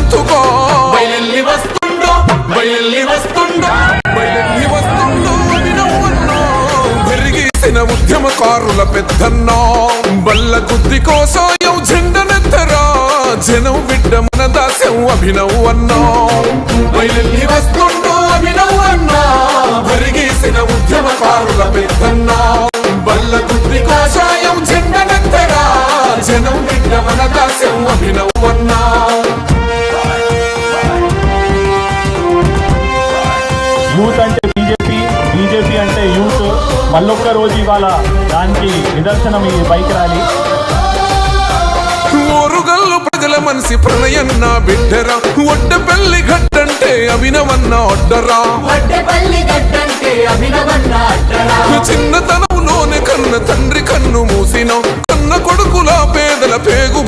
గుర్తుకో బయలెల్లి వస్తుండో బయలెల్లి వస్తుండో బయలెల్లి వస్తుండో అభినవన్నో పెరిగేసిన ఉద్యమకారుల పెద్దన్నో బల్ల గుద్ది కోసాయం జెండనెత్తరా జనం బిడ్డ మన దాస్యం అభినవన్నో బయలెల్లి వస్తుండో అభినవన్నో పెరిగేసిన ఉద్యమకారుల పెద్దన్నో బల్ల గుద్ది కోసాయం జెండనెత్తరా జనం బిడ్డ మన దాస్యం అభినవన్నో యూత్ అంటే బీజేపీ, బీజేపీ అంటే యూత్. మళ్ళొక్క రోజు ఇవాళ దానికి నిదర్శనం ఈ బైక్ ర్యాలీ. ఓరుగల్లు ప్రజల మనిషి ప్రణయన్న బిడ్డరా ఒడ్డపల్లి గడ్డంటే అభినవన్న ఒడ్డరా చిన్నతనంలోనే కన్న తండ్రి కన్ను మూసిన కన్న కొడుకుల పేదల పేగు